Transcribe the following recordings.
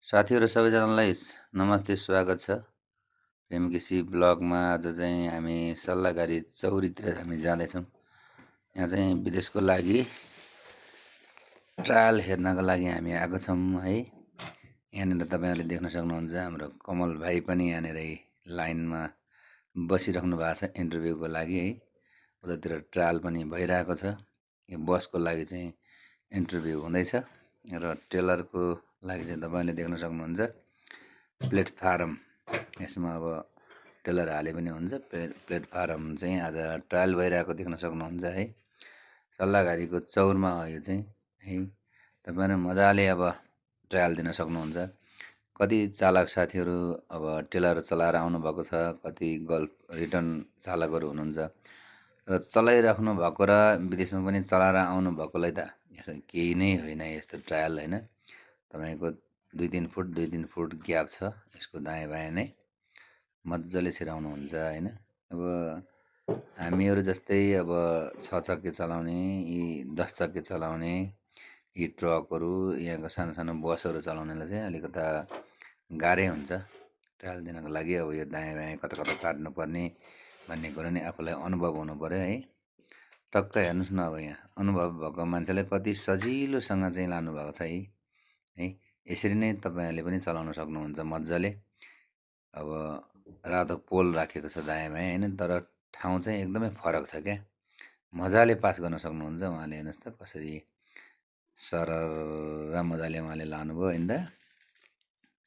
साथीहरू सबैजनालाई नमस्ते, स्वागत छ। प्रेमकेसी ब्लगमा आज चाहिँ हामी सल्लाहकारी चौरीतिर हामी जाँदैछौँ। यहाँ चाहिँ विदेशको लागि ट्रायल हेर्नको लागि हामी आएको छौँ है। यहाँनिर तपाईँहरूले देख्न सक्नुहुन्छ हाम्रो कमल भाइ पनि यहाँनिर लाइनमा बसिराख्नु भएको छ इन्टरभ्यूको लागि है। उतातिर ट्रायल पनि भइरहेको छ। यो बसको लागि चाहिँ इन्टरभ्यू हुँदैछ र टेलरको लागि चाहिँ तपाईँले देख्न सक्नुहुन्छ प्लेटफार्म। यसमा अब टेलर हाले पनि हुन्छ। प्लेटफार्म चाहिँ आज ट्रायल भइरहेको देख्न सक्नुहुन्छ है। सल्लाहघारीको चौरमा हो यो चाहिँ है। तपाईँहरू मजाले अब ट्रायल दिन सक्नुहुन्छ। कति चालक साथीहरू अब टेलर चलाएर आउनुभएको छ, कति गल्फ रिटर्न चालकहरू हुनुहुन्छ र चलाइराख्नु भएको र विदेशमा पनि चलाएर आउनुभएकोलाई त यसो केही नै होइन यस्तो ट्रायल होइन। तपाईँको 2-3 फुट ग्याप छ यसको दायाँ बायाँ नै मजाले छिराउनुहुन्छ होइन। अब हामीहरू जस्तै अब 6 चक्के चलाउने, यी 10 चक्के चलाउने, यी ट्रकहरू, यहाँको सानो सानो बसहरू चलाउनेलाई चाहिँ अलिकता गाह्रै हुन्छ ट्रायल दिनको लागि। अब यो दायाँ बायाँ कता कता काट्नुपर्ने भन्ने कुरो नै आफूलाई अनुभव हुनु पऱ्यो है। टक्क हेर्नुहोस् न, अब यहाँ अनुभव भएको मान्छेले कति सजिलोसँग चाहिँ लानुभएको छ है। यसरी नै तपाईँहरूले पनि चलाउन सक्नुहुन्छ मजाले। अब रातो पोल राखेको छ दायाँ बायाँ होइन, तर ठाउँ चाहिँ एकदमै फरक छ क्या। मजाले पास गर्न सक्नुहुन्छ उहाँले। हेर्नुहोस् त कसरी सरर मजाले उहाँले लानुभयो होइन त।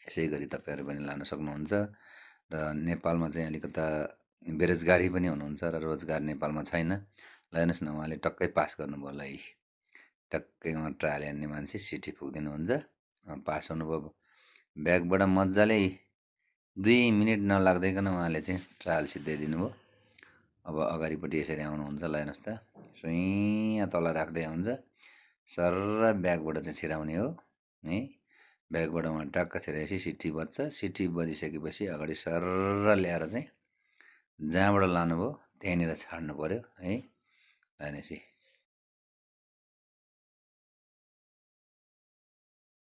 यसै गरी तपाईँहरू पनि लान सक्नुहुन्छ। र नेपालमा चाहिँ अलिकता बेरोजगारी पनि हुनुहुन्छ र रोजगार नेपालमा छैन। ल हेर्नुहोस् न, उहाँले टक्कै पास गर्नुभयो। ल टक्कै उहाँ ट्रायल हेर्ने मान्छे सिटी पुगिदिनुहुन्छ, पास हुनुभयो। ब्यागबाट मजाले 2 मिनट नलाग्दैकन उहाँले चाहिँ ट्रायल सिधाइदिनु भयो। अब अगाडिपट्टि यसरी आउनुहुन्छ। ल हेर्नुहोस् त, सुइँ तल राख्दै हुन्छ, सर्र ब्यागबाट चाहिँ छिराउने हो है। ब्यागबाट उहाँ टक्क छिराएपछि सिटी बज्छ। सिटी बजिसकेपछि अगाडि सर्र ल्याएर चाहिँ जहाँबाट लानुभयो त्यहीँनिर छाड्नु पऱ्यो है। भनेपछि